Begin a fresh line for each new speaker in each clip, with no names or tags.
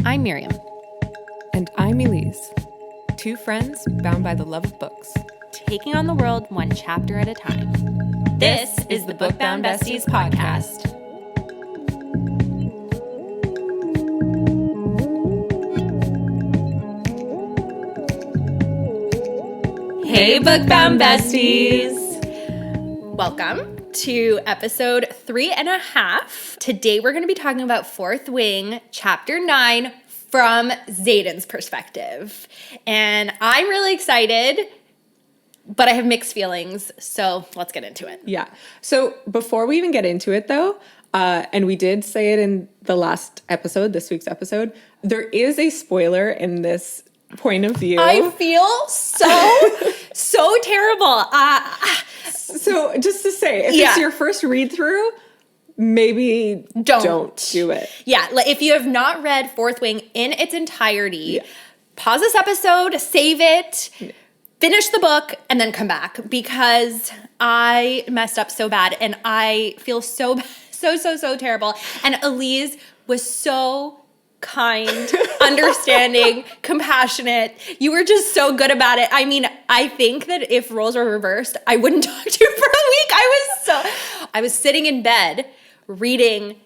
I'm Myriam.
And I'm Elyse. Two friends bound by the love of books.
Taking on the world one chapter at a time. This is the Book Bound Besties podcast. Hey, Book Bound Besties! Welcome to episode 3.5. Today we're going to be talking about Fourth Wing, chapter 9, from Xaden's perspective. And I'm really excited, but I have mixed feelings, so let's get into it.
Yeah. So before we even get into it, though, and we did say it in the last episode, this week's episode, there is a spoiler in this point of view.
I feel so terrible.
So just to say, if it's your first read through, maybe don't do it.
Yeah, like if you have not read Fourth Wing in its entirety, pause this episode, save it, finish the book, and then come back, because I messed up so bad and I feel so terrible. And Elyse was so kind, understanding, compassionate. You were just so good about it. I mean, I think that if roles were reversed, I wouldn't talk to you for a week. I was sitting in bed reading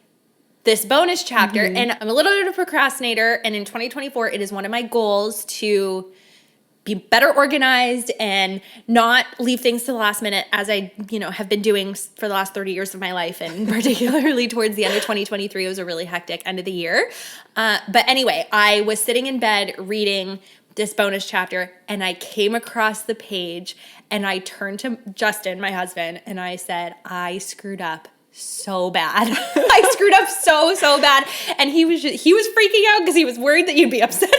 this bonus chapter, and I'm a little bit of a procrastinator, and in 2024, it is one of my goals to be better organized and not leave things to the last minute, as I, have been doing for the last 30 years of my life, and particularly towards the end of 2023, it was a really hectic end of the year. But anyway, I was sitting in bed reading this bonus chapter, and I came across the page, and I turned to Justin, my husband, and I said, I screwed up so bad. I screwed up so bad. And he was freaking out because he was worried that you'd be upset.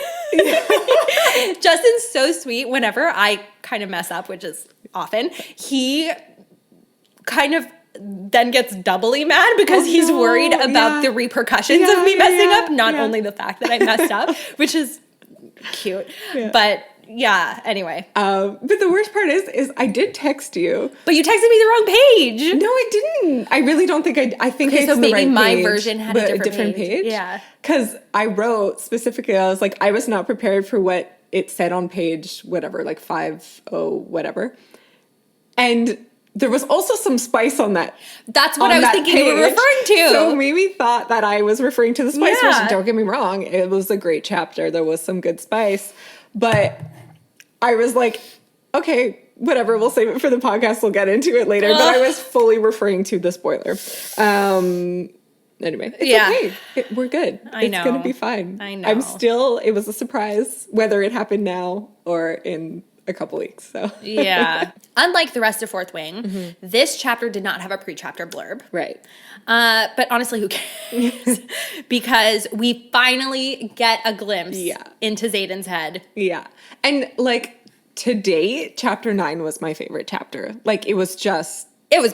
Justin's so sweet. Whenever I kind of mess up, which is often, he kind of then gets doubly mad because he's worried about the repercussions of me messing up, not only the fact that I messed up, which is cute. Yeah. But yeah, anyway.
But the worst part is I did text you.
But you texted me the wrong page.
No, I didn't. I really don't think I think it's
so
the
maybe
right
my
page,
version had a different page.
Yeah. Because I wrote specifically, I was like, I was not prepared for what it said on page whatever, like 50 whatever. And there was also some spice on that.
That's what I was thinking you were referring to.
So maybe thought that I was referring to the spice version. Don't get me wrong. It was a great chapter. There was some good spice. But I was like, okay, whatever. We'll save it for the podcast. We'll get into it later. But I was fully referring to the spoiler. Anyway, it's okay. We're good.
I know.
It's going to be fine.
I know.
It was a surprise whether it happened now or in a couple weeks. So
yeah. Unlike the rest of Fourth Wing, this chapter did not have a pre-chapter blurb.
Right.
But honestly, who cares? Because we finally get a glimpse into Xaden's head. Yeah.
And to date, chapter 9 was my favorite chapter. It was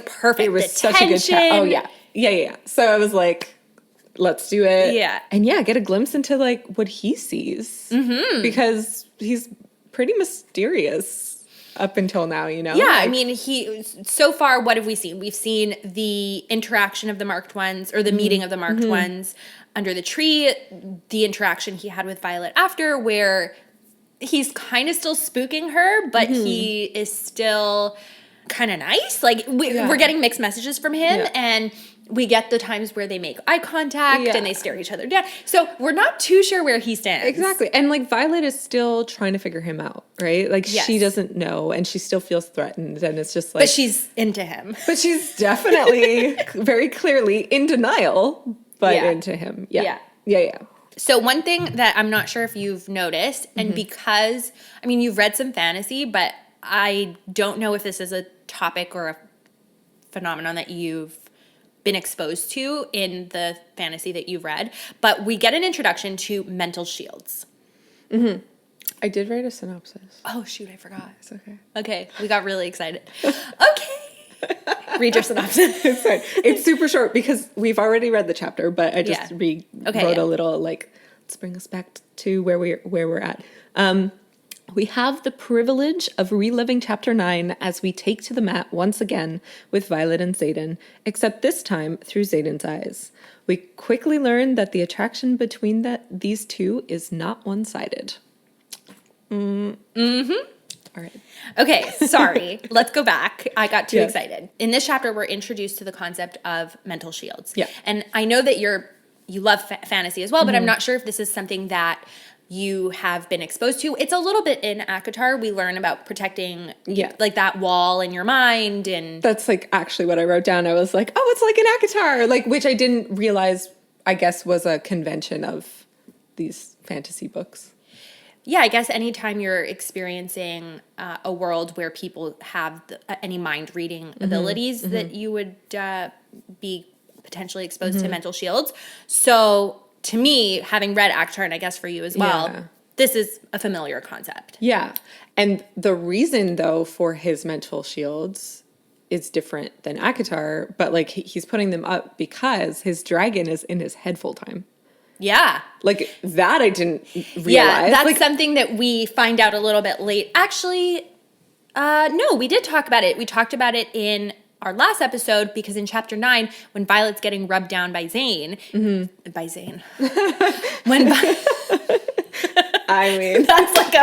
perfect.
It was such a good chapter. Oh yeah. Yeah. So I was like, let's do it.
Yeah.
And get a glimpse into what he sees. Because he's pretty mysterious up until now,
Yeah, I mean, so far, what have we seen? We've seen the interaction of the marked ones, or the meeting of the marked ones under the tree, the interaction he had with Violet after, where he's kind of still spooking her, but he is still kind of nice. We're getting mixed messages from him, and we get the times where they make eye contact and they stare each other down. So we're not too sure where he stands.
Exactly. And Violet is still trying to figure him out, right? She doesn't know, and she still feels threatened, and it's just
But she's into him.
But she's definitely very clearly in denial, but into him. Yeah.
So one thing that I'm not sure if you've noticed, and because, you've read some fantasy, but I don't know if this is a topic or a phenomenon that you've been exposed to in the fantasy that you've read, but we get an introduction to mental shields.
I did write a synopsis.
Oh, shoot, I forgot.
It's okay.
Okay, we got really excited. Okay. Read your synopsis.
It's fine. It's super short because we've already read the chapter, but I just wrote a little, let's bring us back to where we're at. We have the privilege of reliving chapter 9 as we take to the mat once again with Violet and Xaden, except this time through Xaden's eyes. We quickly learn that the attraction between these two is not one-sided. Mm-hmm. All right.
Okay, sorry. Let's go back. I got too excited. In this chapter, we're introduced to the concept of mental shields.
Yeah.
And I know that you love fantasy as well, but I'm not sure if this is something that you have been exposed to. It's a little bit in ACOTAR. We learn about protecting like that wall in your mind. And
that's like actually what I wrote down. I was like, oh, it's like an ACOTAR, like, which I didn't realize, I guess, was a convention of these fantasy books.
Yeah, I guess anytime you're experiencing a world where people have any mind reading abilities, that you would be potentially exposed to mental shields. So to me, having read ACOTAR, and I guess for you as well, this is a familiar concept.
Yeah. And the reason, though, for his mental shields is different than ACOTAR, but like he's putting them up because his dragon is in his head full time.
Yeah.
Like that I didn't realize.
Yeah, that's
like,
something that we find out a little bit late. Actually, no, we did talk about it. We talked about it in our last episode because in chapter 9, when Violet's getting rubbed down by Zane, by Zane,
I mean,
that's like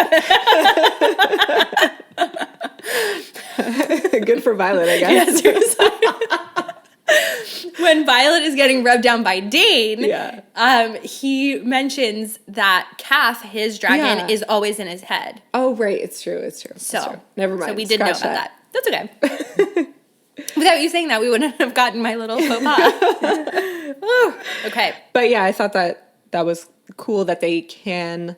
a good for Violet, I guess.
Yeah, seriously. When Violet is getting rubbed down by Dane, he mentions that Calf, his dragon, is always in his head.
Oh, right. It's true. It's true.
So,
it's true. Never mind.
So we did know about that. That's okay. Without you saying that, we wouldn't have gotten my little faux pas. Okay.
But yeah, I thought that was cool that they can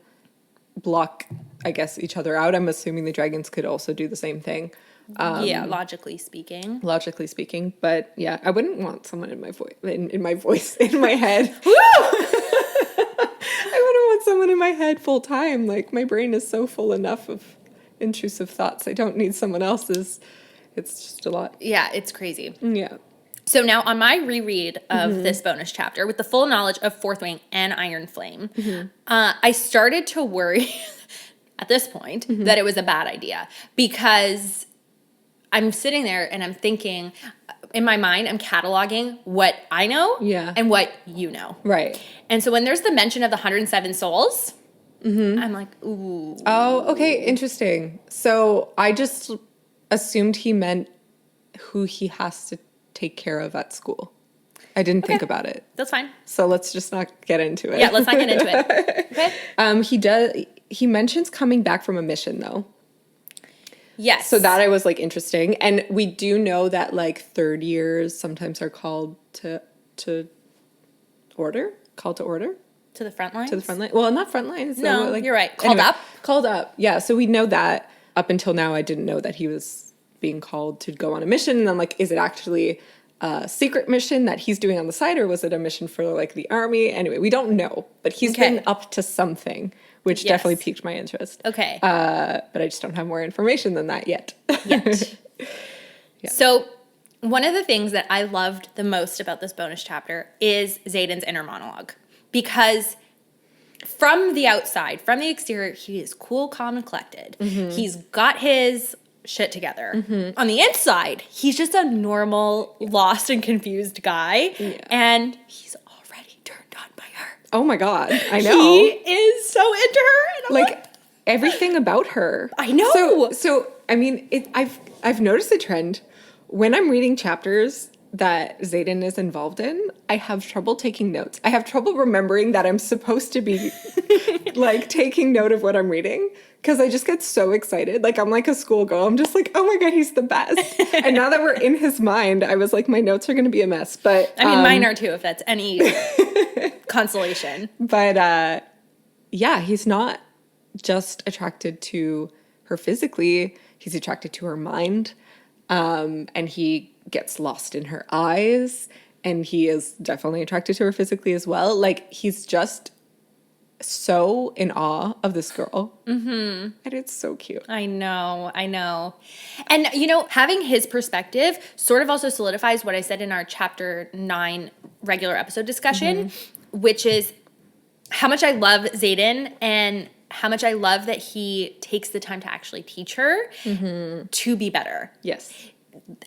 block, I guess, each other out. I'm assuming the dragons could also do the same thing.
Logically speaking.
But yeah, I wouldn't want someone in my voice, in my head.
Woo!
I wouldn't want someone in my head full time. Like my brain is so full enough of intrusive thoughts. I don't need someone else's. It's just a lot.
Yeah, it's crazy.
Yeah.
So now on my reread of this bonus chapter, with the full knowledge of Fourth Wing and Iron Flame, I started to worry at this point that it was a bad idea because I'm sitting there and I'm thinking, in my mind, I'm cataloging what I know and what you know.
Right.
And so when there's the mention of the 107 souls, I'm like, ooh.
Oh, okay. Interesting. So I just assumed he meant who he has to take care of at school. I didn't think about it.
That's fine.
So let's just not get into it.
Yeah, let's not get into it. Okay.
He mentions coming back from a mission though.
Yes.
So that I was like interesting. And we do know that like third years sometimes are called to order.
To the front lines?
To the front line. Well, not front lines.
No,
so like,
you're right. Called up?
Called up. Yeah. So we know that. Up until now, I didn't know that he was being called to go on a mission. And I'm like, is it actually a secret mission that he's doing on the side, or was it a mission for like the army? Anyway, we don't know. But he's been up to something, which definitely piqued my interest.
Okay.
But I just don't have more information than that yet.
So one of the things that I loved the most about this bonus chapter is Xaden's inner monologue. Because from the outside, from the exterior, he is cool, calm, and collected. He's got his shit together. On the inside, he's just a normal, lost and confused guy. And he's already turned on by her.
Oh my God. I know.
He is so into her. And I'm
like everything about her.
I know.
So I mean, I've noticed a trend. When I'm reading chapters that Xaden is involved in, I have trouble taking notes. I have trouble remembering that I'm supposed to be like taking note of what I'm reading because I just get so excited. Like I'm like a schoolgirl. I'm just like, oh my God, he's the best. And now that we're in his mind, I was like, my notes are going to be a mess. But
I mean, mine are too, if that's any consolation.
But yeah, he's not just attracted to her physically. He's attracted to her mind. And he gets lost in her eyes, and he is definitely attracted to her physically as well. Like, he's just so in awe of this girl. And it's so cute.
I know. And, you know, having his perspective sort of also solidifies what I said in our chapter 9 regular episode discussion, which is how much I love Xaden and how much I love that he takes the time to actually teach her to be better.
Yes.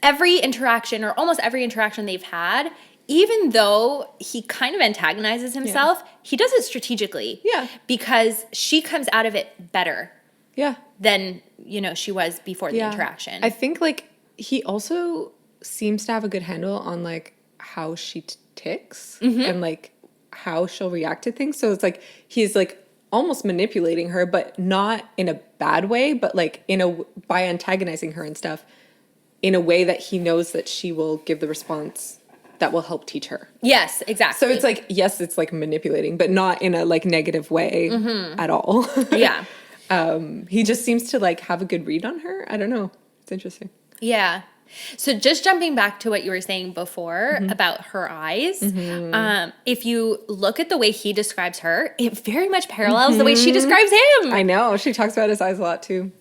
Every interaction, or almost every interaction they've had, even though he kind of antagonizes himself, he does it strategically.
Yeah.
Because she comes out of it better.
Yeah.
Than, she was before the interaction.
I think, like, he also seems to have a good handle on, like, how she ticks and, like, how she'll react to things. So it's, like, he's, like, almost manipulating her, but not in a bad way, but, like, by antagonizing her and stuff in a way that he knows that she will give the response that will help teach her.
Yes, exactly.
So it's, like, yes, it's, like, manipulating, but not in a, like, negative way at all.
Yeah.
He just seems to, like, have a good read on her. I don't know. It's interesting.
Yeah. So just jumping back to what you were saying before about her eyes, if you look at the way he describes her, it very much parallels the way she describes him.
I know. She talks about his eyes a lot, too.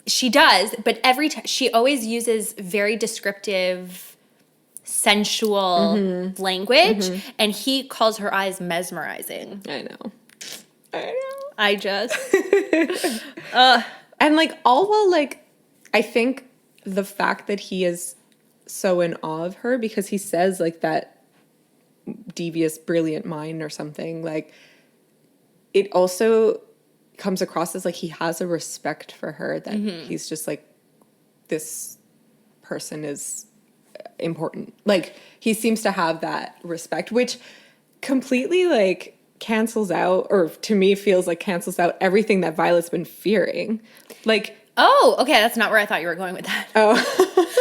She does, but every time she always uses very descriptive, sensual language, and he calls her eyes mesmerizing.
I know.
I just...
And, like, all while, like, I think the fact that he is so in awe of her because he says, like, that devious, brilliant mind or something, like, it also comes across as, like, he has a respect for her that he's just, like, this person is important. Like, he seems to have that respect, which completely, like, cancels out, or to me feels like cancels out everything that Violet's been fearing. Like...
Oh, okay, that's not where I thought you were going with that.
Oh.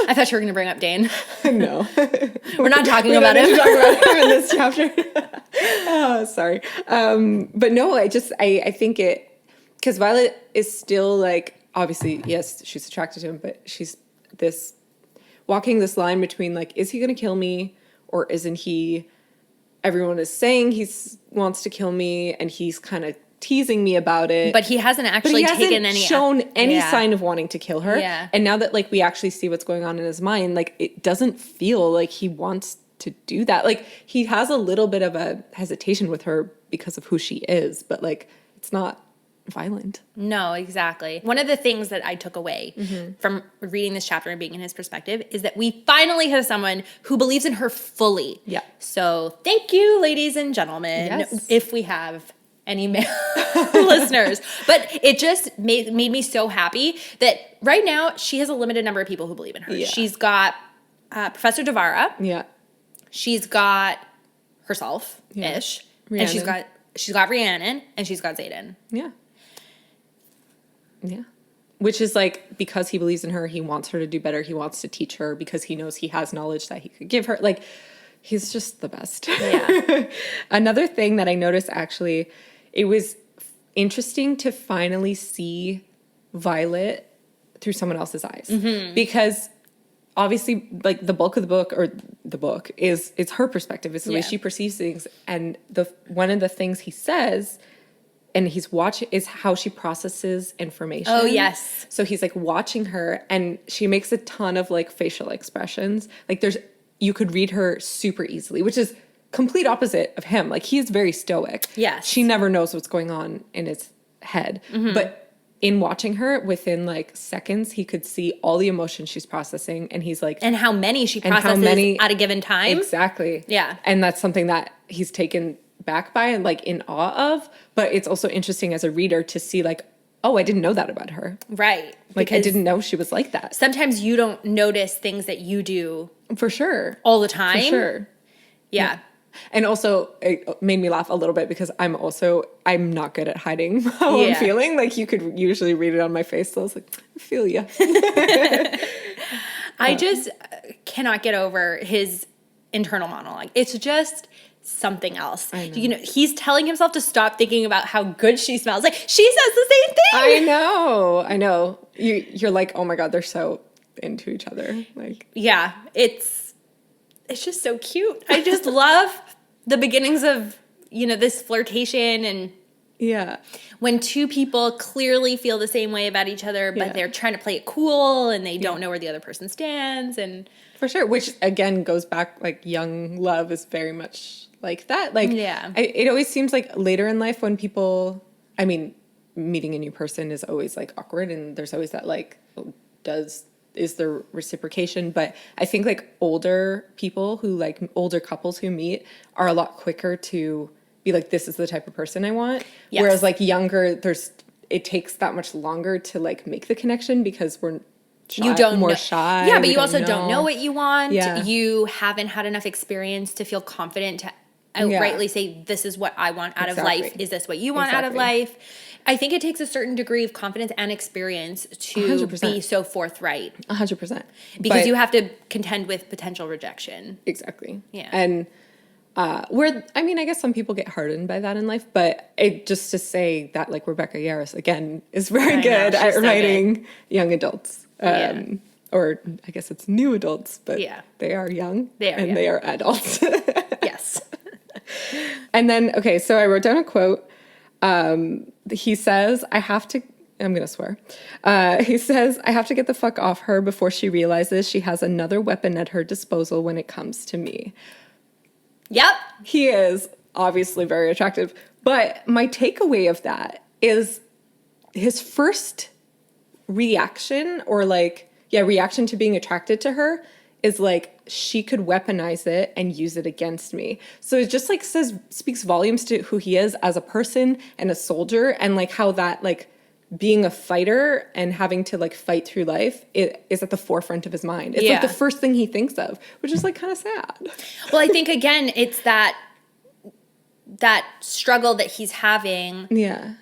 I thought you were going to bring up Dane.
No.
We're not talking about him.
We're not talking about him in this chapter. Oh, sorry. But no, I think it, because Violet is still, like, obviously, yes, she's attracted to him, but she's walking this line between, like, is he going to kill me or isn't he? Everyone is saying he wants to kill me and he's kind of teasing me about it,
but he hasn't actually
shown any sign of wanting to kill her.
Yeah.
And now that, like, we actually see what's going on in his mind, like, it doesn't feel like he wants to do that. Like, he has a little bit of a hesitation with her because of who she is, but, like, it's not violent.
No, exactly. One of the things that I took away from reading this chapter and being in his perspective is that we finally have someone who believes in her fully.
Yeah.
So thank you, ladies and gentlemen, if we have any male listeners. But it just made me so happy that right now she has a limited number of people who believe in her. Yeah. She's got Professor Devara.
Yeah.
She's got herself-ish.
Yeah.
And she's got Rhiannon and she's got Xaden.
Yeah. Yeah. Which is, like, because he believes in her, he wants her to do better. He wants to teach her because he knows he has knowledge that he could give her. Like, he's just the best.
Yeah.
Another thing that I noticed, actually, it was interesting to finally see Violet through someone else's eyes. Because obviously, like, the bulk of the book is her perspective. It's the way she perceives things. And one of the things he says, and he's watching, is how she processes information.
Oh, yes.
So he's, like, watching her, and she makes a ton of, like, facial expressions. Like, you could read her super easily, which is complete opposite of him. Like, he is very stoic.
Yes.
She never knows what's going on in his head. But in watching her, within, like, seconds, he could see all the emotions she's processing, and he's like...
And how many she processes at a given time.
Exactly.
Yeah. And
that's something that he's taken back by and, like, in awe of. But it's also interesting as a reader to see, like, oh, I didn't know that about her.
Right.
Like, I didn't know she was like that.
Sometimes you don't notice things that you do...
For sure.
All the time.
For sure.
Yeah.
And also, it made me laugh a little bit because I'm not good at hiding how I'm feeling. Like, you could usually read it on my face. So I was like, I feel ya.
I just cannot get over his internal monologue. It's just something else. He's telling himself to stop thinking about how good she smells. Like, she says the same thing.
I know. You're like, oh my God, they're so into each other. Like,
yeah, it's just so cute. I just love the beginnings of, this flirtation, and when two people clearly feel the same way about each other, but they're trying to play it cool and they don't know where the other person stands. And
for sure, which again goes back, like, young love is very much like that. Like, it always seems like later in life when people, meeting a new person is always like awkward, and there's always that like, is there reciprocation? But I think like older people who like older couples who meet are a lot quicker to be like, this is the type of person I want.
Yes.
Whereas like younger, it takes that much longer to like make the connection because we're shy.
Yeah, but you also don't know what you want.
Yeah.
You haven't had enough experience to feel confident to outrightly say, this is what I want out of life. Is this what you want out of life? I think it takes a certain degree of confidence and experience to
100%.
be so forthright.
100%.
Because you have to contend with potential rejection.
Exactly.
Yeah.
And I guess some people get hardened by that in life, but it just to say that like Rebecca Yarros again is very good at writing young adults. Or I guess it's new adults, but they are young. They are adults.
Yes.
And then, okay, so I wrote down a quote. He says, I'm going to swear. He says, I have to get the fuck off her before she realizes she has another weapon at her disposal when it comes to me.
Yep.
He is obviously very attractive. But my takeaway of that is his first reaction reaction to being attracted to her is like, she could weaponize it and use it against me. So it just like speaks volumes to who he is as a person and a soldier, and like how that like being a fighter and having to like fight through life, it is at the forefront of his mind. It's like the first thing he thinks of, which is like kind of sad.
Well, I think again, it's that struggle that he's having.
Yeah.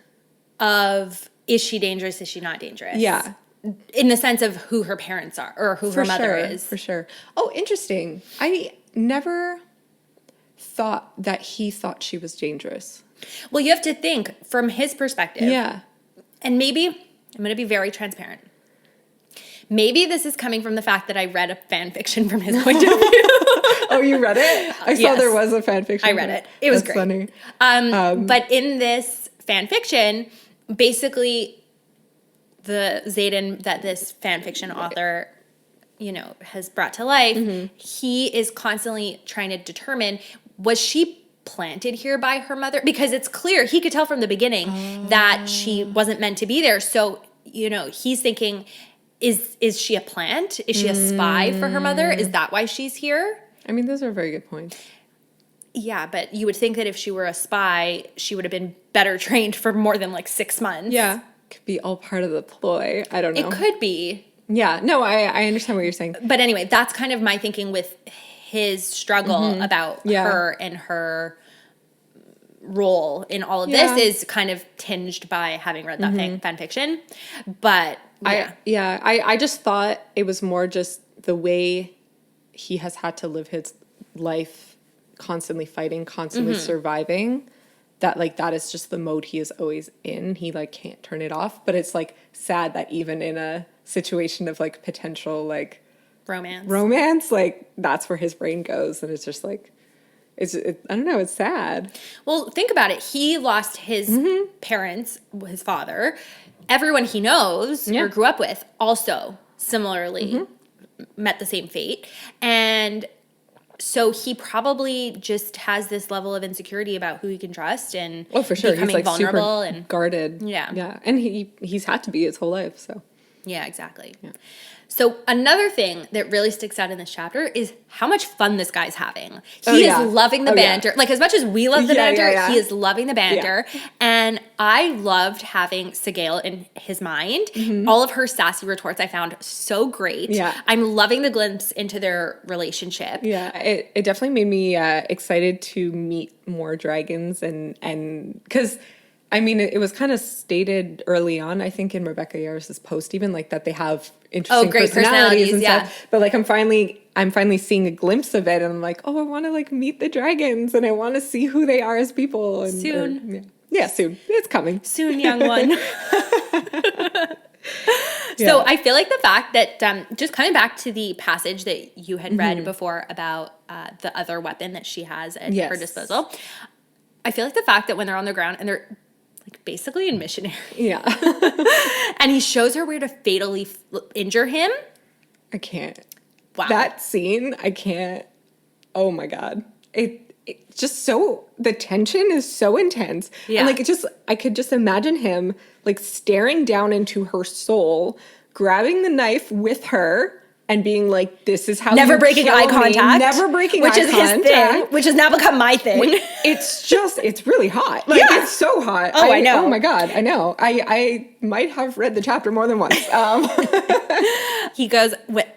Of, is she dangerous? Is she not dangerous?
Yeah.
In the sense of who her parents are or who her mother is.
For sure. Oh, interesting. I never thought that he thought she was dangerous.
Well, you have to think from his perspective.
Yeah.
And maybe, I'm going to be very transparent. Maybe this is coming from the fact that I read a fan fiction from his point of view.
Oh, you read it? I saw there was a fan fiction.
I read it. It was
That's
great.
Funny.
But in this fan fiction, basically the Xaden that this fan fiction author, has brought to life, he is constantly trying to determine, was she planted here by her mother? Because it's clear, he could tell from the beginning that she wasn't meant to be there. So, he's thinking, is she a plant? Is she a spy for her mother? Is that why she's here?
I mean, those are very good points.
Yeah, but you would think that if she were a spy, she would have been better trained for more than like 6 months.
Yeah. Could be all part of the ploy. I don't know.
It could be.
Yeah. No, I understand what you're saying.
But anyway, that's kind of my thinking with his struggle about her and her role in all of this is kind of tinged by having read that fan fiction. But
I just thought it was more just the way he has had to live his life constantly fighting, constantly surviving. That is just the mode he is always in. He like can't turn it off. But it's like sad that even in a situation of like potential like romance, like that's where his brain goes, and it's just like I don't know, it's sad.
Well, think about it. He lost his parents, his father. Everyone he knows or grew up with also similarly met the same fate, and so he probably just has this level of insecurity about who he can trust, and
for sure,
becoming
he's like
vulnerable
super
and
guarded. Yeah, and he's had to be his whole life. So
exactly. Yeah. So another thing that really sticks out in this chapter is how much fun this guy's having. He is loving the banter. Like, as much as we love the banter, he is loving the banter. Yeah. And I loved having Sigale in his mind. All of her sassy retorts I found so great. Yeah. I'm loving the glimpse into their relationship.
Yeah, it definitely made me excited to meet more dragons, and because I mean, it was kind of stated early on, I think, in Rebecca Yarros' post, even like that they have interesting personalities and stuff. But like, I'm finally seeing a glimpse of it, and I'm like, oh, I want to like meet the dragons, and I want to see who they are as people. And,
soon,
soon, it's coming.
Soon, young one. So I feel like the fact that just coming back to the passage that you had read before about the other weapon that she has at her disposal, I feel like the fact that when they're on the ground and they're like basically in missionary. Yeah. And he shows her where to fatally injure him. I
can't.
Wow.
That scene, I can't. Oh my God. It just so, the tension is so intense.
Yeah.
And like, I could just imagine him like staring down into her soul, grabbing the knife with her, and being like, this is how
Never
you
breaking
kill
eye
me.
contact.
Never breaking
which
eye
is
contact.
his thing, which has now become my thing.
It's really hot. Like,
Yeah.
it's so hot.
Oh, I know.
Oh my God, I know. I might have read the chapter more than once.
He goes,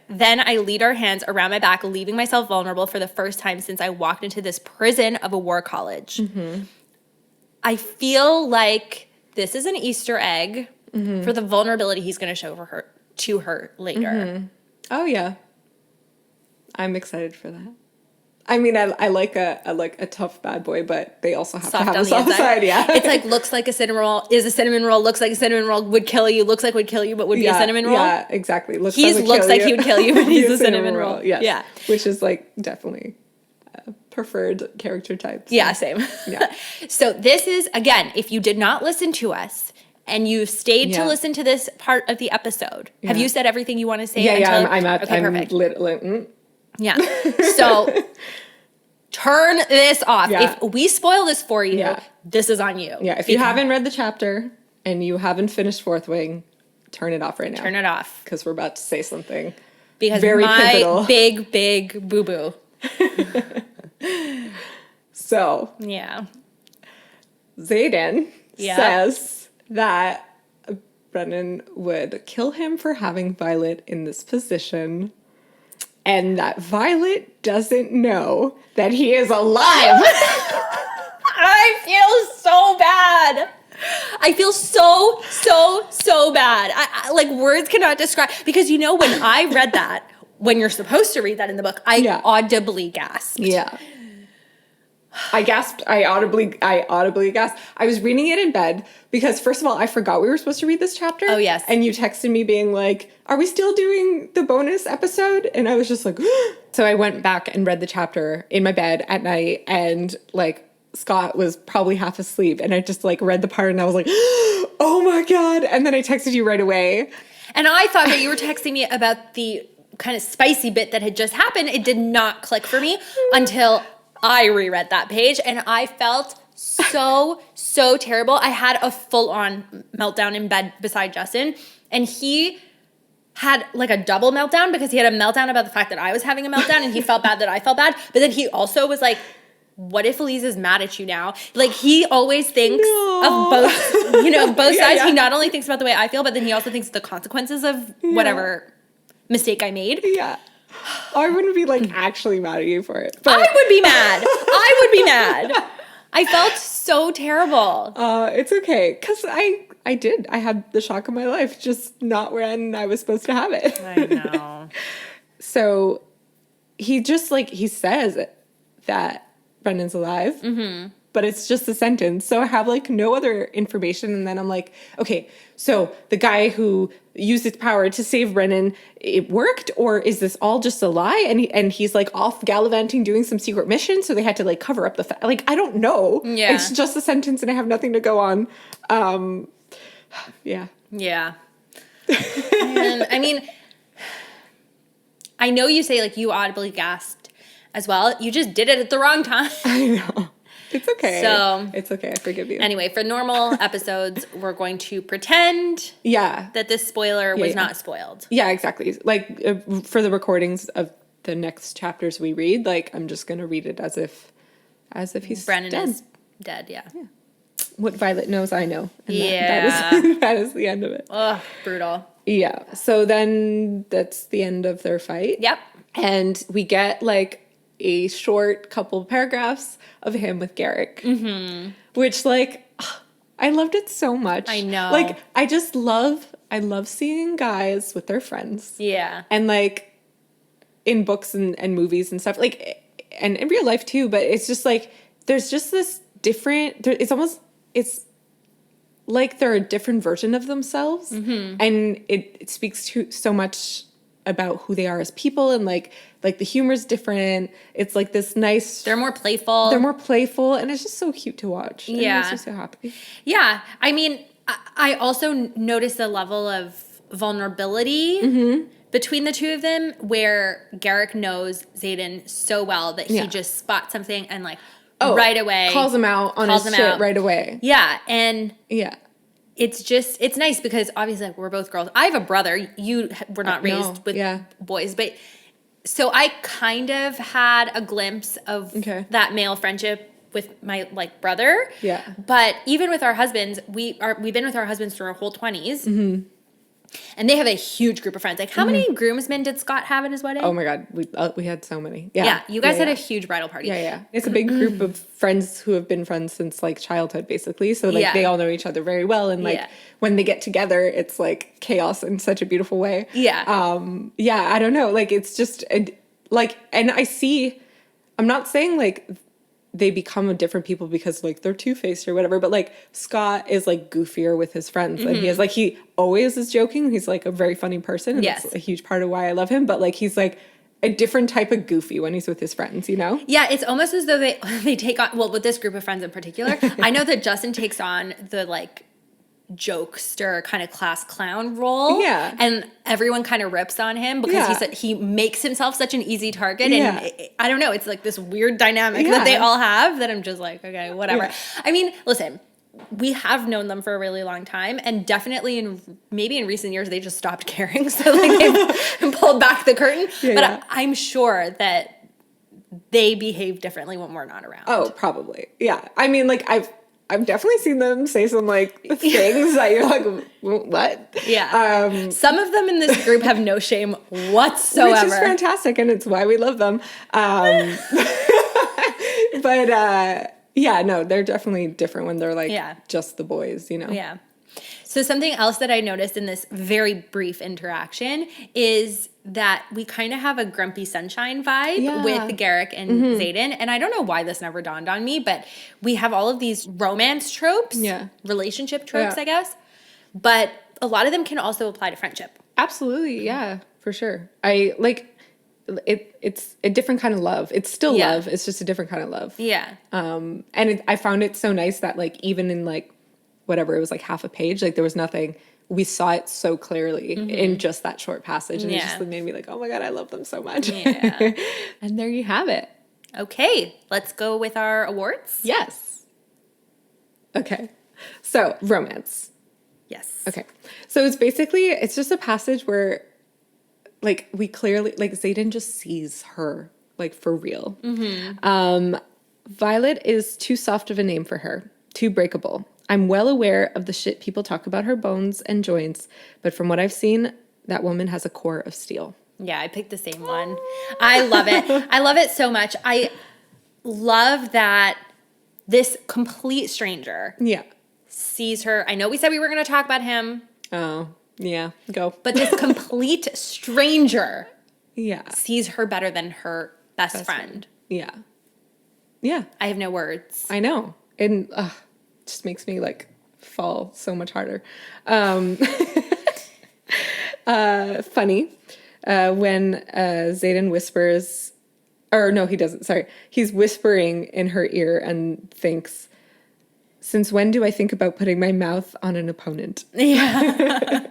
then I lead our hands around my back, leaving myself vulnerable for the first time since I walked into this prison of a war college. Mm-hmm. I feel like this is an Easter egg for the vulnerability he's going to show to her later.
Mm-hmm. Oh yeah, I'm excited for that. I mean, I like a tough bad boy, but they also have
Soft
to have
on
a
the
soft
inside.
side. Yeah,
it's like looks like a cinnamon roll, is a cinnamon roll, looks like a cinnamon roll, would kill you, looks like would kill you, but would be a cinnamon roll.
Yeah, exactly. Looks
He looks like he would kill you, but he's a cinnamon roll.
Yes.
Yeah,
which is like definitely preferred character type. So.
Yeah, same.
Yeah.
So this is, again, if you did not listen to us and you stayed to listen to this part of the episode, have you said everything you want to say?
Yeah, I'm
perfect.
lit.
Yeah. So turn this off.
Yeah.
If we spoil this for you, this is on you.
Yeah, if you haven't read the chapter and you haven't finished Fourth Wing, turn it off right now.
Turn it off.
Because we're about to say something
Because
very
my
pivotal.
big boo-boo.
So,
Yeah.
Xaden says that Brennan would kill him for having Violet in this position, and that Violet doesn't know that he is alive.
I feel so bad. I feel so bad. I like, words cannot describe, because you know, when I read that, when you're supposed to read that in the book, I audibly gasped.
Yeah. I gasped. I audibly gasped. I was reading it in bed because, first of all, I forgot we were supposed to read this chapter.
Oh, yes.
And you texted me being like, are we still doing the bonus episode? And I was just like, so I went back and read the chapter in my bed at night, and like Scott was probably half asleep, and I just like read the part and I was like, oh my God. And then I texted you right away.
And I thought that you were texting me about the kind of spicy bit that had just happened. It did not click for me until I reread that page, and I felt so terrible. I had a full-on meltdown in bed beside Justin, and he had like a double meltdown because he had a meltdown about the fact that I was having a meltdown, and he felt bad that I felt bad. But then he also was like, what if Elyse is mad at you now? Like, he always thinks of both sides. Yeah. He not only thinks about the way I feel, but then he also thinks the consequences of whatever mistake I made.
Yeah. I wouldn't be like actually mad at you for it. But
I would be mad. I felt so terrible.
It's okay. Because I did. I had the shock of my life, just not when I was supposed to have it.
I know.
So he just like, he says that Brendan's alive, but it's just a sentence. So I have like no other information. And then I'm like, okay, so the guy who used his power to save Brennan, it worked? Or is this all just a lie? And he's like off gallivanting doing some secret mission, so they had to like cover up the fact. Like, I don't know.
Yeah.
It's just a sentence and I have nothing to go on. Yeah.
Yeah. And, I mean, I know you say like you audibly gasped as well. You just did it at the wrong time.
I know. It's okay.
So
it's okay. I forgive you.
Anyway, for normal episodes, we're going to pretend that this spoiler was not spoiled.
Yeah, exactly. Like for the recordings of the next chapters we read, like I'm just gonna read it as if he's
Brennan
dead.
is dead. Yeah.
What Violet knows, I know. And
Yeah.
that is the end of it.
Ugh, brutal.
Yeah. So then that's the end of their fight.
Yep.
And we get like a short couple paragraphs of him with Garrick, which like I loved it so much.
I know.
Like I love seeing guys with their friends.
Yeah.
And like in books and movies and stuff, like, and in real life too, but it's just like there's just this different, it's like they're a different version of themselves, and it speaks to so much about who they are as people, and like the humor's different. It's like this nice.
They're more playful,
and it's just so cute to watch.
Yeah,
it makes me so happy.
Yeah, I mean, I also noticed a level of vulnerability between the two of them, where Garrick knows Xaden so well that he just spots something and like right away.
Calls him out on his shit right away.
Yeah, and
yeah.
It's nice because obviously like, we're both girls. I have a brother. You were not raised with boys, but so I kind of had a glimpse of that male friendship with my like brother.
Yeah.
But even with our husbands, we've been with our husbands through our whole 20s. Mm-hmm. And they have a huge group of friends. Like, how many groomsmen did Scott have at his wedding?
Oh my God, we had so many. Yeah,
yeah. You guys had a huge bridal party.
Yeah. It's a big group of friends who have been friends since like childhood, basically. So like they all know each other very well, and like when they get together, it's like chaos in such a beautiful way.
Yeah.
I don't know. Like it's just like, and I'm not saying like they become different people because like they're two-faced or whatever, but like Scott is like goofier with his friends and he always is joking. He's like a very funny person, and that's a huge part of why I love him, but like he's like a different type of goofy when he's with his friends, you know?
Yeah, it's almost as though they take on, well, with this group of friends in particular, I know that Justin takes on the like jokester kind of class clown role.
Yeah.
And everyone kind of rips on him because he makes himself such an easy target. And I don't know, it's like this weird dynamic that they all have that I'm just like, okay, whatever. Yeah. I mean, listen, we have known them for a really long time, and definitely maybe in recent years they just stopped caring. So like they've pulled back the curtain. But I'm sure that they behave differently when we're not around.
Oh, probably. Yeah. I mean, like I've definitely seen them say some like things that you're like, what?
Yeah. Some of them in this group have no shame whatsoever.
Which is fantastic, and it's why we love them. But no, they're definitely different when they're like just the boys, you know?
Yeah. So something else that I noticed in this very brief interaction is that we kind of have a grumpy sunshine vibe with Garrick and Xaden. And I don't know why this never dawned on me, but we have all of these romance tropes, relationship tropes, I guess. But a lot of them can also apply to friendship.
Absolutely, yeah, for sure. I like it's a different kind of love. It's still love. It's just a different kind of love.
Yeah.
And I found it so nice that like even in like whatever, it was like half a page, like there was nothing, we saw it so clearly in just that short passage, and it just made me like, oh my God, I love them so much. And there you have it.
Okay, let's go with our awards.
Yes. Okay, so romance.
Yes.
Okay, so it's just a passage where like we clearly, like Xaden just sees her like for real. Violet is too soft of a name for her, too breakable. I'm well aware of the shit people talk about her bones and joints, but from what I've seen, that woman has a core of steel.
Yeah, I picked the same one. I love it. I love it so much. I love that this complete stranger sees her. I know we said we were going to talk about him.
Oh, yeah, go.
But this complete stranger sees her better than her best friend.
Yeah. Yeah.
I have no words.
I know. And just makes me like fall so much harder. Funny when Xaden whispers, or no, he doesn't. Sorry, he's whispering in her ear and thinks, "Since when do I think about putting my mouth on an opponent?"
Yeah.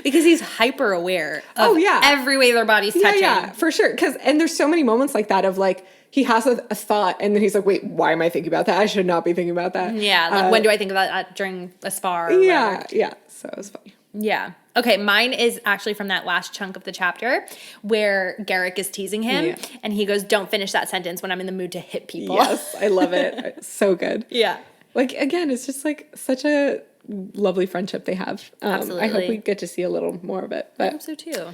Because he's hyper aware of every way their body's touching.
Yeah, for sure. And there's so many moments like that of like, he has a thought and then he's like, wait, why am I thinking about that? I should not be thinking about that.
Yeah, like when do I think about that during a spar?
Yeah. So it was funny.
Yeah. Okay, mine is actually from that last chunk of the chapter where Garrick is teasing him and he goes, don't finish that sentence when I'm in the mood to hit people.
Yes, I love it. So good.
Yeah.
Like, again, it's just like such a lovely friendship they have.
Absolutely.
I hope we get to see a little more of it. But.
I hope so too.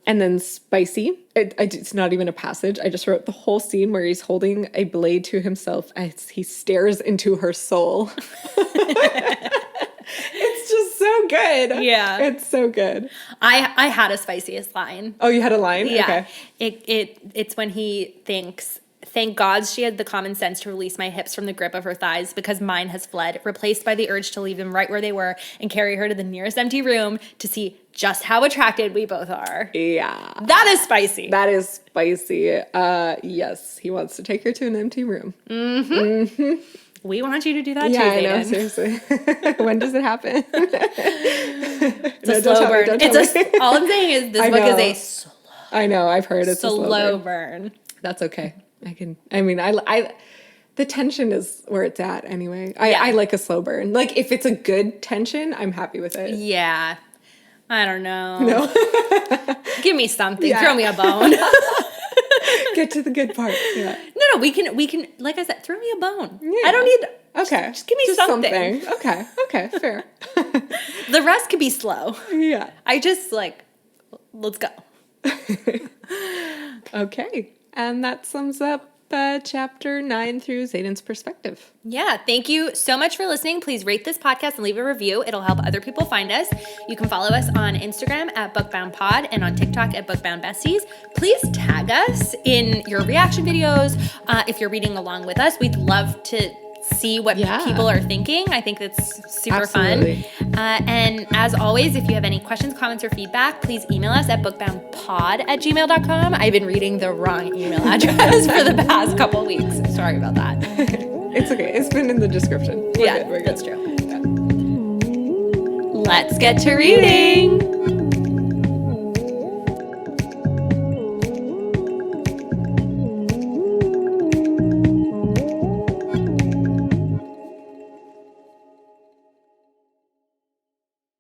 And then spicy. It's not even a passage. I just wrote the whole scene where he's holding a blade to himself as he stares into her soul. It's just so good.
Yeah.
It's so good.
I had a spiciest line.
Oh, you had a line?
Yeah.
Okay.
It's when he thinks, thank God she had the common sense to release my hips from the grip of her thighs because mine has fled, replaced by the urge to leave them right where they were and carry her to the nearest empty room to see just how attracted we both are.
Yeah.
That is spicy.
That is spicy. Yes, he wants to take her to an empty room.
Mm-hmm. We want you to do that too,
Xaden.
I
know, seriously. When does it happen?
It's a slow burn. All I'm saying is this book is a slow.
I know, I've heard it's a slow
burn.
That's okay. The tension is where it's at anyway. I like a slow burn. Like, if it's a good tension, I'm happy with it.
Yeah. I don't know.
No.
Give me something.
Yeah.
Throw me a bone.
Get to the good part. Yeah.
No, we can, like I said, throw me a bone.
Yeah.
I don't need,
Okay.
just give me something.
Okay, fair.
The rest could be slow.
Yeah.
I just let's go.
Okay. And that sums up chapter 9 through Xaden's perspective.
Yeah, thank you so much for listening. Please rate this podcast and leave a review. It'll help other people find us. You can follow us on Instagram at bookboundpod and on TikTok at Book Bound Besties. Please tag us in your reaction videos. If you're reading along with us, we'd love to see what people are thinking. I think that's super fun. And as always, if you have any questions, comments, or feedback, please email us at bookboundpod@gmail.com. I've been reading the wrong email address for the past couple weeks. Sorry about that.
It's okay. It's been in the description. We're good.
That's true. Yeah. Let's get to reading.